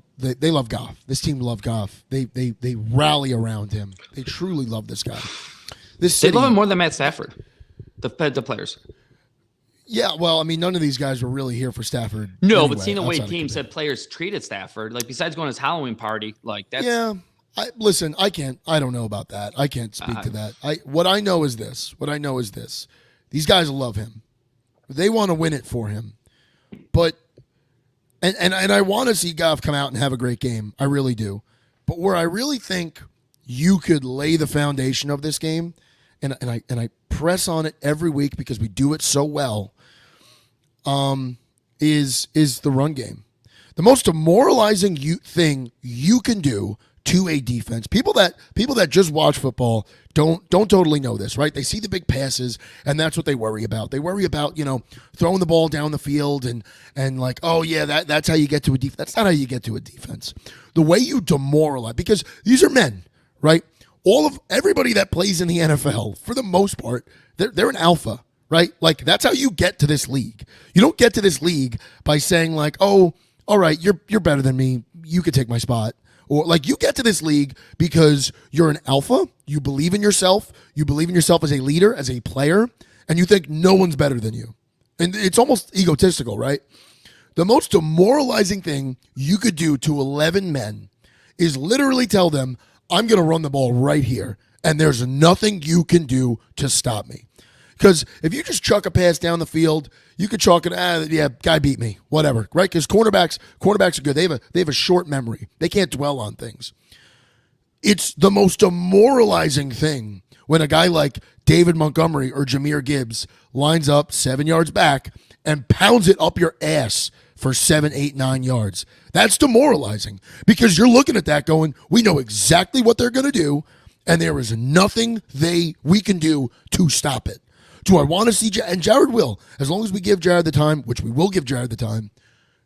Goff. This team love Goff. They rally around him. They truly love this guy. They love him more than Matt Stafford. The players. Yeah, well, I mean, none of these guys were really here for Stafford. No, anyway, but seeing the way outside of teams Khabib. said players treated Stafford, like besides going to his Halloween party, like that's Yeah. Listen, I don't know about that. I can't speak to that. What I know is this. These guys love him. They want to win it for him. But and I want to see Goff come out and have a great game. I really do. But where I really think you could lay the foundation of this game, and I press on it every week because we do it so well, is the run game. The most demoralizing thing you can do to a defense. People that just watch football don't totally know this, right? They see the big passes and that's what they worry about. They worry about, throwing the ball down the field and like, oh yeah, that's how you get to a defense. That's not how you get to a defense. The way you demoralize, because these are men, right? Everybody that plays in the NFL, for the most part, they're an alpha, right? Like that's how you get to this league. You don't get to this league by saying like, oh, all right, you're better than me. You could take my spot. Or like you get to this league because you're an alpha, you believe in yourself as a leader, as a player, and you think no one's better than you. And it's almost egotistical, right? The most demoralizing thing you could do to 11 men is literally tell them, I'm going to run the ball right here, and there's nothing you can do to stop me. Because if you just chuck a pass down the field, you could chalk it, guy beat me, whatever, right? Because cornerbacks are good. They have a short memory. They can't dwell on things. It's the most demoralizing thing when a guy like David Montgomery or Jahmyr Gibbs lines up 7 yards back and pounds it up your ass for 7, 8, 9 yards. That's demoralizing because you're looking at that going, we know exactly what they're going to do, and there is nothing we can do to stop it. Do I want to see and Jared will, as long as we give Jared the time, which we will give Jared the time,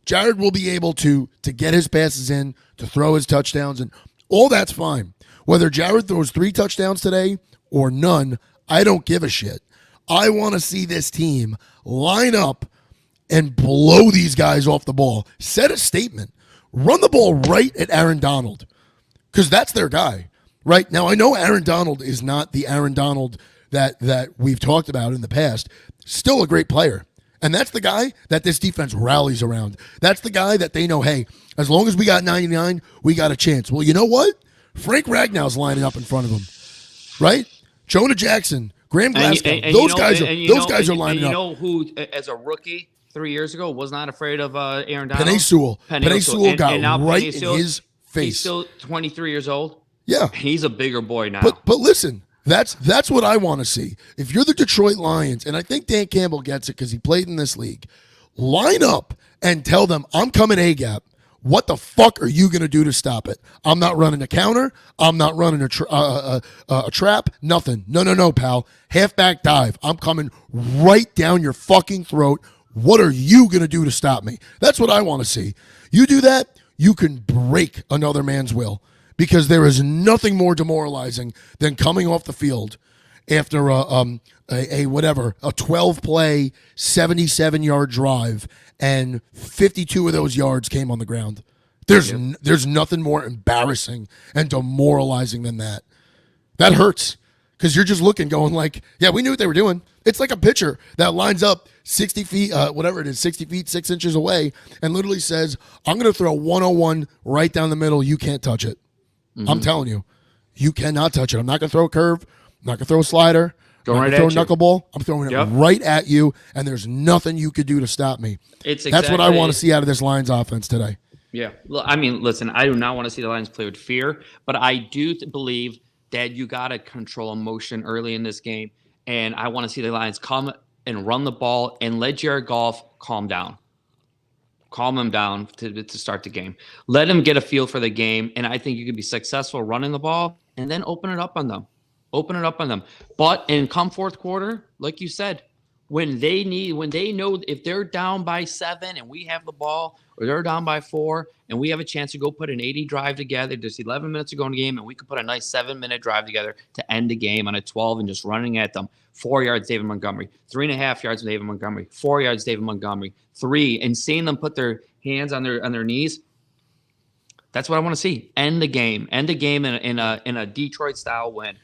Jared will be able to get his passes in, to throw his touchdowns, and all that's fine. Whether Jared throws 3 touchdowns today or none, I don't give a shit. I want to see this team line up and blow these guys off the ball. Set a statement. Run the ball right at Aaron Donald because that's their guy. Right? Now, I know Aaron Donald is not the Aaron Donald that we've talked about in the past. Still a great player. And that's the guy that this defense rallies around. That's the guy that they know, hey, as long as we got 99, we got a chance. Well, you know what? Frank Ragnow's lining up in front of him. Right? Jonah Jackson, Graham Glasgow. Those guys are lining up. You know who, as a rookie 3 years ago, was not afraid of Aaron Donald? Penei Sewell. Penei Sewell got right in his face. He's still 23 years old. Yeah. He's a bigger boy now. But listen, that's what I want to see. If you're the Detroit Lions, and I think Dan Campbell gets it because he played in this league, line up and tell them, I'm coming A-gap. What the fuck are you going to do to stop it? I'm not running a counter. I'm not running a trap. Nothing. No, pal. Halfback dive. I'm coming right down your fucking throat. What are you going to do to stop me? That's what I want to see. You do that, you can break another man's will. Because there is nothing more demoralizing than coming off the field after a 12-play, 77-yard drive, and 52 of those yards came on the ground. There's nothing more embarrassing and demoralizing than that. That hurts because you're just looking, going like, yeah, we knew what they were doing. It's like a pitcher that lines up 60 feet, 60 feet, 6 inches away, and literally says, I'm going to throw 101 right down the middle. You can't touch it. Mm-hmm. I'm telling you, you cannot touch it. I'm not going to throw a curve. I'm not going to throw a slider. I'm not going to throw a knuckleball. I'm throwing it right at you, and there's nothing you could do to stop me. That's what I want to see out of this Lions offense today. Yeah. I mean, listen, I do not want to see the Lions play with fear, but I do believe that you got to control emotion early in this game, and I want to see the Lions come and run the ball and let Jared Goff calm down. Calm him down to start the game. Let him get a feel for the game, and I think you could be successful running the ball and then open it up on them. But in come fourth quarter, like you said, when they know if they're down by 7 and we have the ball, or they're down by 4 and we have a chance to go put an 80 drive together, there's 11 minutes to go in the game, and we could put a nice 7-minute drive together to end the game on a 12 and just running at them. 4 yards, David Montgomery. 3.5 yards, David Montgomery. 4 yards, David Montgomery. 3, and seeing them put their hands on their knees. That's what I want to see. End the game in a Detroit style win.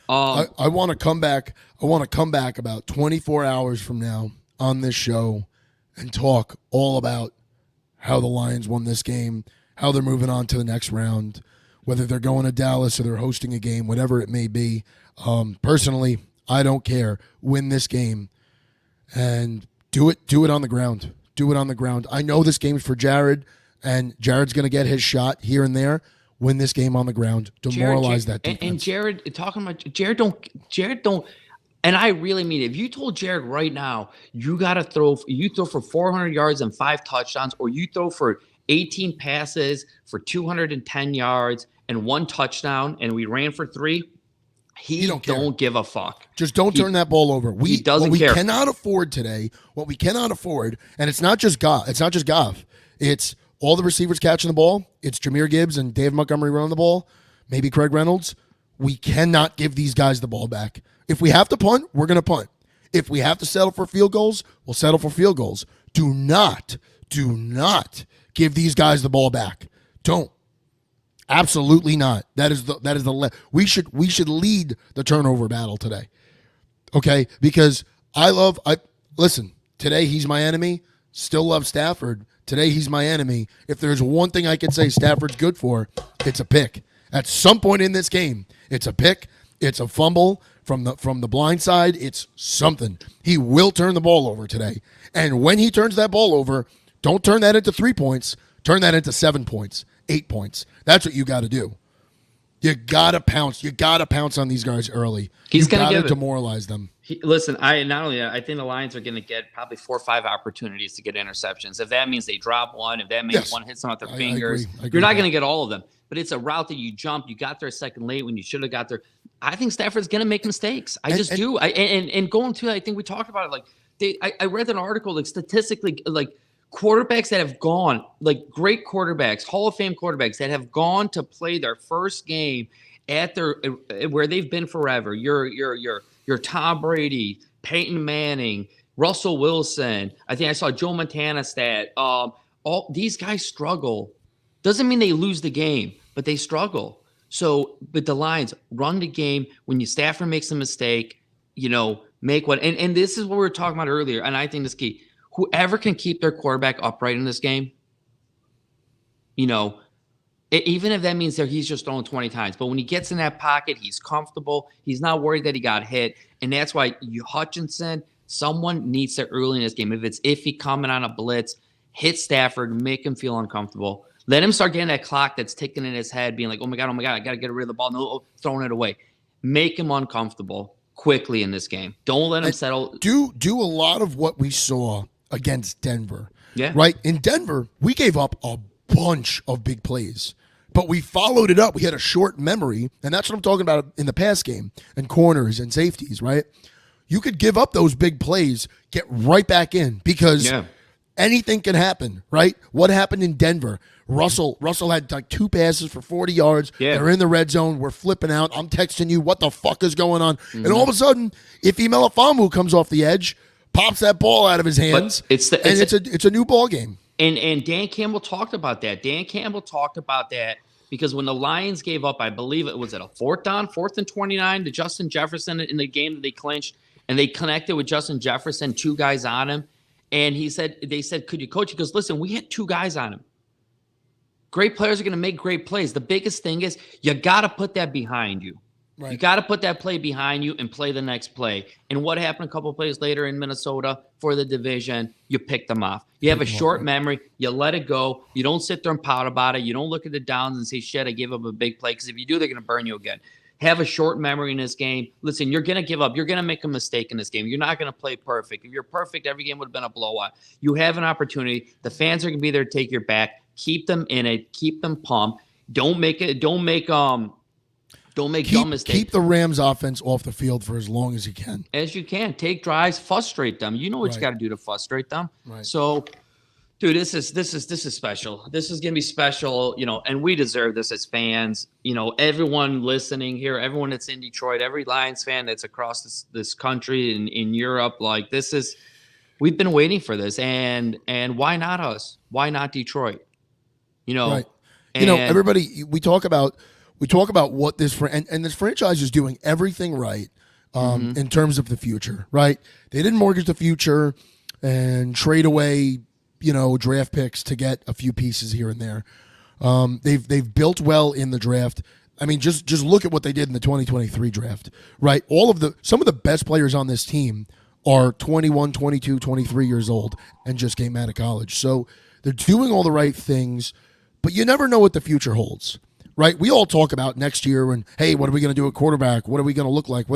I want to come back. I want to come back about 24 hours from now on this show and talk all about how the Lions won this game, how they're moving on to the next round, whether they're going to Dallas or they're hosting a game, whatever it may be. Personally, I don't care. Win this game and do it on the ground. Do it on the ground. I know this game's for Jared, and Jared's going to get his shot here and there. Win this game on the ground. Demoralize that defense. And Jared, talking about Jared don't. And I really mean it. If you told Jared right now, you got to throw for 400 yards and 5 touchdowns, or you throw for 18 passes for 210 yards and 1 touchdown, and we ran for 3, he don't give a fuck. Just don't turn that ball over. He doesn't care. What we cannot afford today, and it's not just Goff. It's all the receivers catching the ball. It's Jahmyr Gibbs and Dave Montgomery running the ball. Maybe Craig Reynolds. We cannot give these guys the ball back. If we have to punt, we're going to punt. If we have to settle for field goals, we'll settle for field goals. Do not give these guys the ball back. Don't. Absolutely not. We should lead the turnover battle today. Okay? Because listen, today he's my enemy. Still love Stafford. Today he's my enemy. If there's one thing I can say Stafford's good for, it's a pick. At some point in this game, it's a pick, it's a fumble from the blind side, it's something. He will turn the ball over today. And when he turns that ball over, don't turn that into 3 points, turn that into 7 points, 8 points. That's what you got to do. You got to pounce. You got to pounce on these guys early. He's going to demoralize them. Listen, I think the Lions are going to get probably 4 or 5 opportunities to get interceptions. If that means they drop one, if that means one hits them off their fingers, I agree you're not going to get all of them. But it's a route that you jump. You got there a second late when you should have got there. I think Stafford's going to make mistakes. I just do. And going to, I think we talked about it. Like I read an article, like statistically, like quarterbacks that have gone, like great quarterbacks, Hall of Fame quarterbacks that have gone to play their first game at their where they've been forever. Your Tom Brady, Peyton Manning, Russell Wilson. I think I saw Joe Montana stat. All these guys struggle. Doesn't mean they lose the game, but they struggle. So, but the Lions run the game. When Stafford makes a mistake, make one. And this is what we were talking about earlier. And I think this key. Whoever can keep their quarterback upright in this game, even if that means that he's just throwing 20 times. But when he gets in that pocket, he's comfortable. He's not worried that he got hit. And that's why Hutchinson, someone needs to early in this game. If it's iffy coming on a blitz, hit Stafford, make him feel uncomfortable. Let him start getting that clock that's ticking in his head, being like, oh my God, I got to get rid of the ball. No, throwing it away. Make him uncomfortable quickly in this game. Don't let him settle. Do a lot of what we saw against Denver. Yeah. Right? In Denver, we gave up a bunch of big plays, but we followed it up. We had a short memory, and that's what I'm talking about in the pass game and corners and safeties, right? You could give up those big plays, get right back in because anything can happen, right? What happened in Denver? Russell had like 2 passes for 40 yards. Yeah. They're in the red zone. We're flipping out. I'm texting you, what the fuck is going on? Mm-hmm. And all of a sudden, Ife Melifonwu comes off the edge, pops that ball out of his hands, it's a new ball game. And Dan Campbell talked about that. Because when the Lions gave up, I believe it was a 4th and 29 to Justin Jefferson in the game that they clinched, and they connected with Justin Jefferson, 2 guys on him. And they said, could you coach? He goes, listen, we had 2 guys on him. Great players are going to make great plays. The biggest thing is you got to put that behind you. Right. You got to put that play behind you and play the next play. And what happened a couple of plays later in Minnesota for the division? You pick them off. You have a short memory. You let it go. You don't sit there and pout about it. You don't look at the downs and say, shit, I gave up a big play. Because if you do, they're going to burn you again. Have a short memory in this game. Listen, you're going to give up. You're going to make a mistake in this game. You're not going to play perfect. If you're perfect, every game would have been a blowout. You have an opportunity. The fans are going to be there to take your back. Keep them in it. Keep them pumped. Don't make dumb mistakes. Keep the Rams offense off the field for as long as you can. As you can. Take drives, frustrate them. You know what you got to do to frustrate them. Right. So, dude, this is special. This is gonna be special, and we deserve this as fans. Everyone listening here, everyone that's in Detroit, every Lions fan that's across this country and in Europe, like we've been waiting for this, and why not us? Why not Detroit? Right. Everybody, we talk about what this and this franchise is doing everything right in terms of the future, right? They didn't mortgage the future. and trade away, draft picks to get a few pieces here and there. They've built well in the draft. I mean, just look at what they did in the 2023 draft, right? Some of the best players on this team are 21, 22, 23 years old and just came out of college. So they're doing all the right things, but you never know what the future holds, right? We all talk about next year and, hey, what are we going to do at quarterback? What are we going to look like?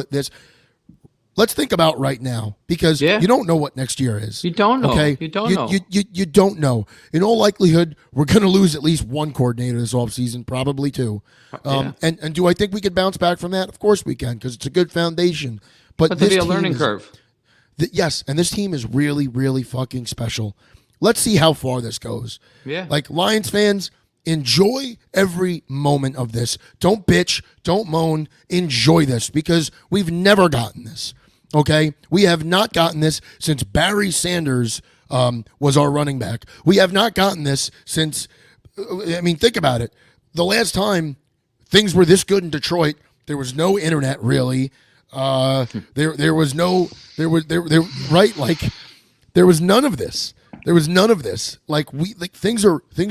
Let's think about right now, because you don't know what next year is. You don't know. Okay? You don't know. You don't know. In all likelihood, we're going to lose at least one coordinator this offseason, probably two. And do I think we could bounce back from that? Of course we can, because it's a good foundation. But there'll be a learning curve. Yes, and this team is really, really fucking special. Let's see how far this goes. Yeah. Like, Lions fans, enjoy every moment of this. Don't bitch. Don't moan. Enjoy this, because we've never gotten this. Okay? We have not gotten this since Barry Sanders was our running back. We have not gotten this since, think about it. The last time things were this good in Detroit, there was no internet, really. There was none of this. There was none of this. Things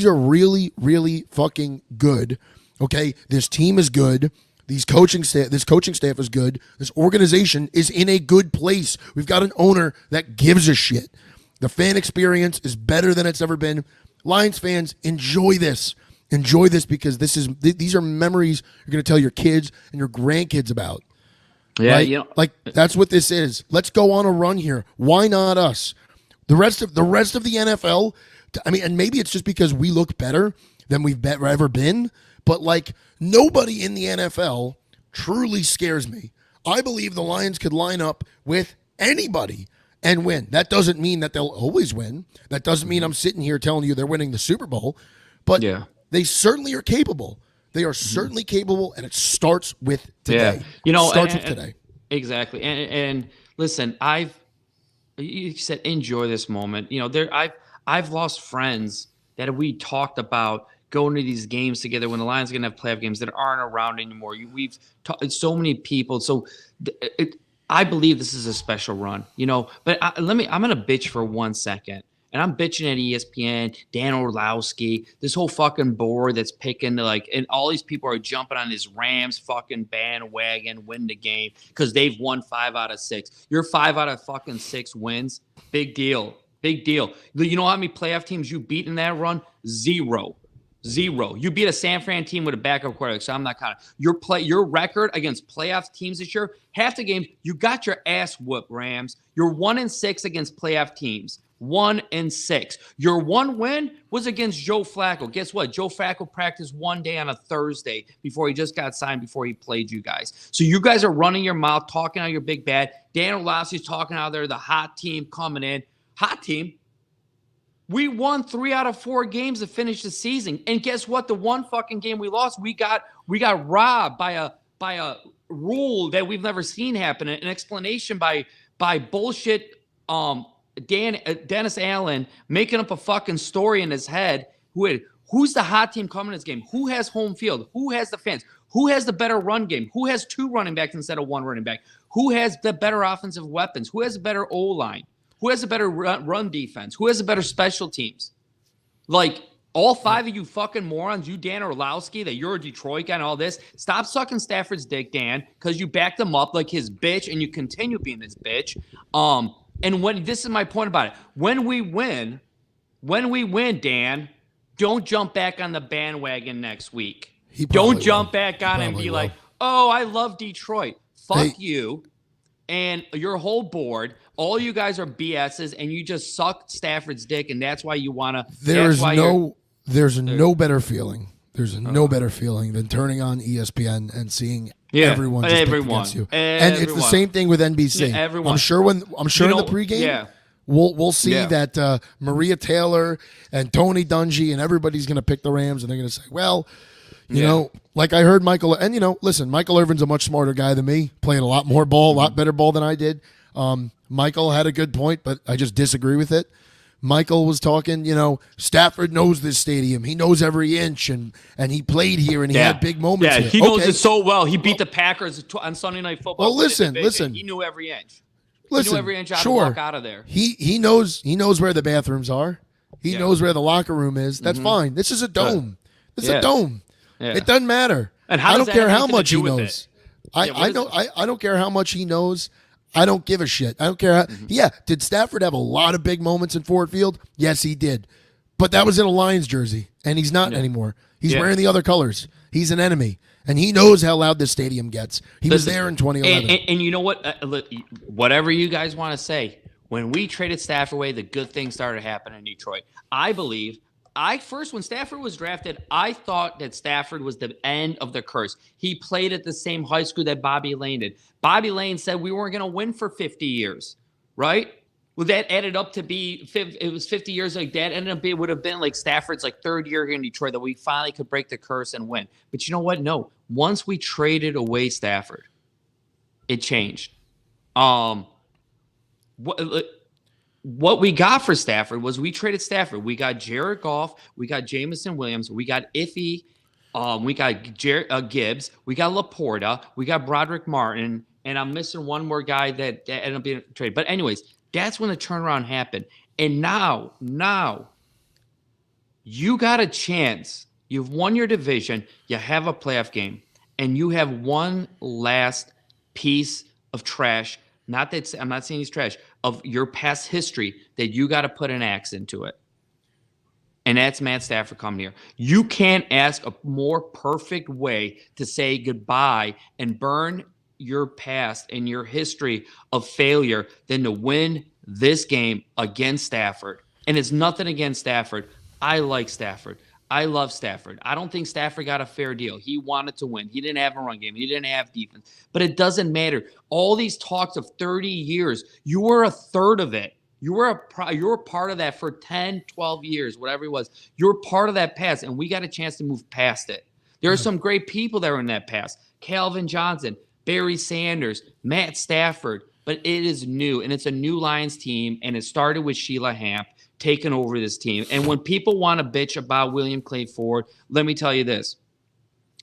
are really, really fucking good. Okay? This team is good. This coaching staff is good. This organization is in a good place. We've got an owner that gives a shit. The fan experience is better than it's ever been. Lions fans, enjoy this. Enjoy this, because these are memories you're going to tell your kids and your grandkids about. Yeah, right? That's what this is. Let's go on a run here. Why not us? The rest of the NFL, and maybe it's just because we look better than we've ever been, but nobody in the NFL truly scares me. I believe the Lions could line up with anybody and win. That doesn't mean that they'll always win. That doesn't mean I'm sitting here telling you they're winning the Super Bowl, but they certainly are capable. They are certainly capable, and it starts with today. Yeah. Starts with today. Exactly. And listen, you said enjoy this moment. I've lost friends that we talked about going to these games together when the Lions are going to have playoff games that aren't around anymore. We've talked so many people. So I believe this is a special run, but I'm going to bitch for 1 second. And I'm bitching at ESPN, Dan Orlowski, this whole fucking board that's picking and all these people are jumping on this Rams fucking bandwagon, win the game because they've won 5 out of 6. You're 5 out of fucking 6 wins. Big deal. Big deal. You know how many playoff teams you beat in that run? Zero. You beat a San Fran team with a backup quarterback, so I'm not counting. Your record against playoff teams this year, half the games, you got your ass whooped, Rams. You're 1-6 against playoff teams. 1-6. Your one win was against Joe Flacco. Guess what? Joe Flacco practiced one day on a Thursday before he just got signed, before he played you guys. So you guys are running your mouth, talking out your big bad. Dan Orlovsky's talking out there, the hot team coming in. Hot team. We won 3 out of 4 games to finish the season. And guess what? The one fucking game we lost, we got robbed by a rule that we've never seen happen. An explanation by bullshit Dennis Allen making up a fucking story in his head. Who's the hot team coming in this game? Who has home field? Who has the fans? Who has the better run game? Who has 2 running backs instead of 1 running back? Who has the better offensive weapons? Who has a better O-line? Who has a better run defense? Who has a better special teams? All 5 of you fucking morons, you Dan Orlowski, that you're a Detroit guy and all this, stop sucking Stafford's dick, Dan, because you backed him up like his bitch, and you continue being this bitch. And this is my point about it. When we win, Dan, don't jump back on the bandwagon next week. Don't jump back on it and be like, oh, I love Detroit. Fuck you and your whole board. All you guys are BSs, and you just suck Stafford's dick, and that's why you want to. There's no better feeling. There's no better feeling than turning on ESPN and seeing everyone just pick against you. And it's the same thing with NBC. Everyone. I'm sure in the pregame, we'll see that Maria Taylor and Tony Dungy and everybody's going to pick the Rams, and they're going to say, well, you know, like I heard Michael, and listen, Michael Irvin's a much smarter guy than me, playing a lot more ball, a lot better ball than I did. Michael had a good point, but I just disagree with it. Michael was talking, Stafford knows this stadium. He knows every inch, and he played here, and he had big moments here. He knows it so well. He beat the Packers on Sunday Night Football. Well, listen. He knew every inch. Listen, he knew every inch how to sure. walk out of there. He knows where the bathrooms are. He knows where the locker room is. That's fine. This is a dome. This is a dome. Yeah. It doesn't matter. And how I does don't that care have how anything to much do he with knows. it? I don't care how much he knows. I don't give a shit. I don't care. How, Yeah, did Stafford have a lot of big moments in Ford Field? Yes, he did. But that was in a Lions jersey, and he's not anymore. He's wearing the other colors. He's an enemy, and he knows how loud this stadium gets. He was there in 2011. And you know what? Whatever you guys want to say, when we traded Stafford away, the good things started happening in Detroit. I believe. When Stafford was drafted, I thought that Stafford was the end of the curse. He played at the same high school that Bobby Lane did. Bobby Lane said we weren't going to win for 50 years, right? Well, that added up to be, it was 50 years like that. Ended up would have been like Stafford's like third year here in Detroit that we finally could break the curse and win. But you know what? No. Once we traded away Stafford, it changed. What we got for Stafford was we traded Stafford. We got Jared Goff. We got Jameson Williams. We got Iffy. We got Gibbs. We got Laporta. We got Broderick Martin. And I'm missing one more guy that ended up being traded. But anyways, that's when the turnaround happened. And now you got a chance. You've won your division. You have a playoff game. And you have one last piece of trash. I'm not saying he's trash, of your past history that you got to put an axe into it. And that's Matt Stafford coming here. You can't ask a more perfect way to say goodbye and burn your past and your history of failure than to win this game against Stafford. And it's nothing against Stafford. I like Stafford. I love Stafford. I don't think Stafford got a fair deal. He wanted to win. He didn't have a run game. He didn't have defense. But it doesn't matter. All these talks of 30 years, you were a third of it. You were a part of that for 10, 12 years, whatever it was. You're part of that past, and we got a chance to move past it. There are some great people that were in that past. Calvin Johnson, Barry Sanders, Matt Stafford. But it is new, and it's a new Lions team, and it started with Sheila Hamp taking over this team. And when people want to bitch about William Clay Ford, let me tell you this.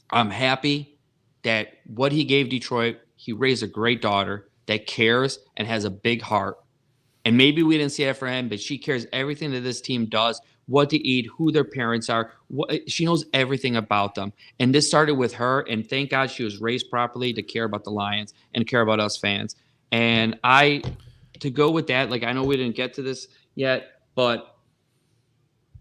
I'm happy that what he gave Detroit, he raised a great daughter that cares and has a big heart. And maybe we didn't see that for him, but she cares everything that this team does, what to eat, who their parents are. She knows everything about them. And this started with her, and thank God she was raised properly to care about the Lions and care about us fans. And to go with that, like I know we didn't get to this yet, but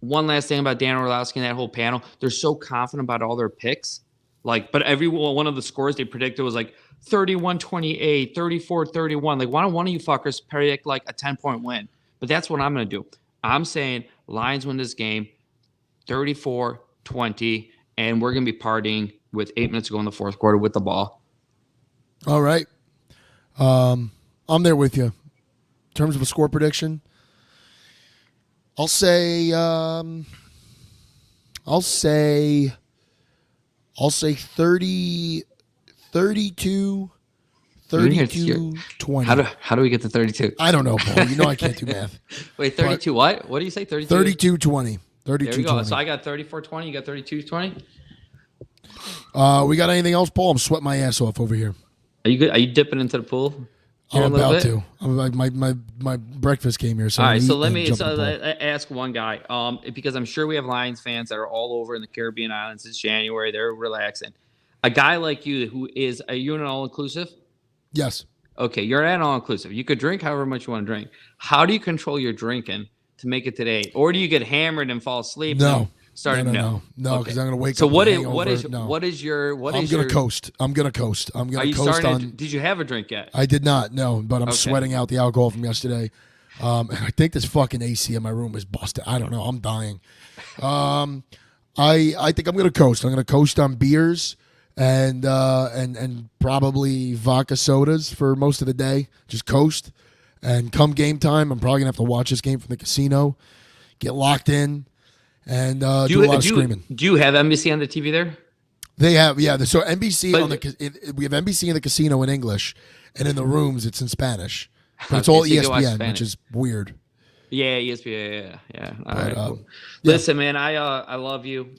one last thing about Dan Orlowski and that whole panel, they're so confident about all their picks. But every one of the scores they predicted was like 31-28, 34-31. Like, why don't one of you fuckers predict like a 10-point win? But that's what I'm going to do. I'm saying Lions win this game 34-20, and we're going to be partying with 8 minutes to go in the fourth quarter with the ball. All right. I'm there with you. In terms of a score prediction, I'll say 32 20. How do we get to 32? I don't know, Paul. You know I can't do math. Wait, 32 what? What do you say? 32? 32 20. 32 there we go. 20. So I got 34-20. You got 32-20? We got anything else, Paul? I'm sweating my ass off over here. Are you good? Are you dipping into the pool? I'm about to. My breakfast came here. So all right, so let me ask one guy, because I'm sure we have Lions fans that are all over in the Caribbean islands. It's January; they're relaxing. A guy like you, are you an all-inclusive? Yes. Okay, you're at an all-inclusive. You could drink however much you want to drink. How do you control your drinking to make it today, or do you get hammered and fall asleep? No. No, because I'm going to wake so up. What is your? I'm going to coast. I'm going to coast. I'm going to coast on. Did you have a drink yet? I did not. No, but I'm sweating out the alcohol from yesterday. And I think this fucking AC in my room is busted. I don't know. I'm dying. I think I'm going to coast. I'm going to coast on beers and probably vodka sodas for most of the day. Just coast. And come game time, I'm probably going to have to watch this game from the casino, get locked in. And do a lot of screaming. Do you have NBC on the TV there? They have, yeah. So NBC we have NBC in the casino in English, and in the rooms it's in Spanish. But it's all ESPN, which is weird. Yeah, ESPN. Yeah. All right. Cool. Listen, man, I love you.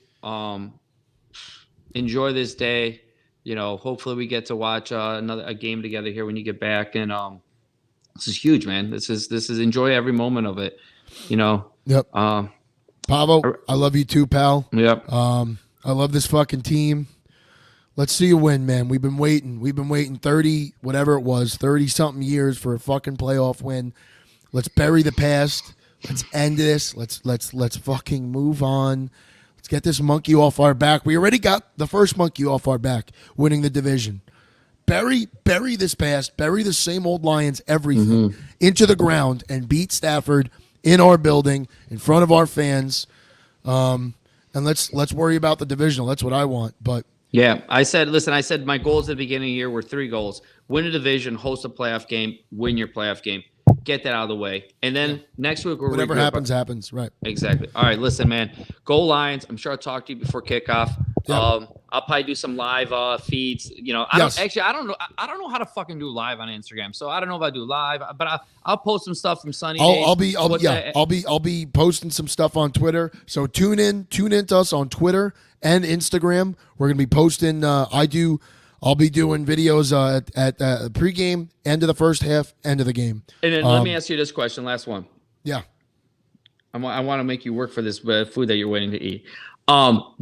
Enjoy this day. Hopefully we get to watch a game together here when you get back, and This is huge, man. This is enjoy every moment of it. You know. Yep. Pavo, I love you too, pal. Yep. I love this fucking team. Let's see you win, man. We've been waiting. 30 something years for a fucking playoff win. Let's bury the past. Let's end this. Let's fucking move on. Let's get this monkey off our back. We already got the first monkey off our back, winning the division. Bury this past. Bury the same old Lions, everything into the ground, and beat Stafford in our building in front of our fans. And let's worry about the divisional. That's what I want. But yeah, I said my goals at the beginning of the year were 3 goals: win a division, host a playoff game, win your playoff game. Get that out of the way. And then next week, whatever happens, right? Exactly. All right, listen, man. Go Lions. I'm sure I'll talk to you before kickoff. Yeah. I'll probably do some live feeds. You know, I don't know how to fucking do live on Instagram. So I don't know if I do live, but I'll post some stuff from Sunny Days. I'll be posting some stuff on Twitter. So tune in to us on Twitter and Instagram. We're gonna be posting. I'll be doing videos at pregame, end of the first half, end of the game. And then let me ask you this question, last one. Yeah. I want to make you work for this food that you're waiting to eat.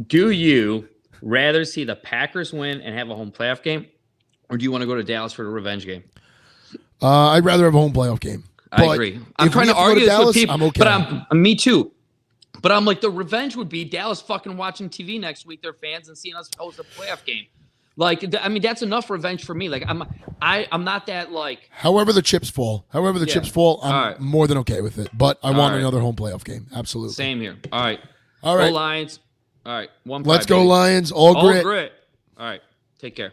Do you rather see the Packers win and have a home playoff game, or do you want to go to Dallas for the revenge game? I'd rather have a home playoff game. I agree. I'm trying to argue this with people, I'm okay. But me too. But I'm like, the revenge would be Dallas fucking watching TV next week, their fans, and seeing us host a playoff game. Like, I mean, that's enough revenge for me. Like, I'm not that like. However the chips fall, I'm more than okay with it. But I want another home playoff game. Absolutely. Same here. All right. Go Lions. All right. Let's go Lions. All grit. All right. Take care.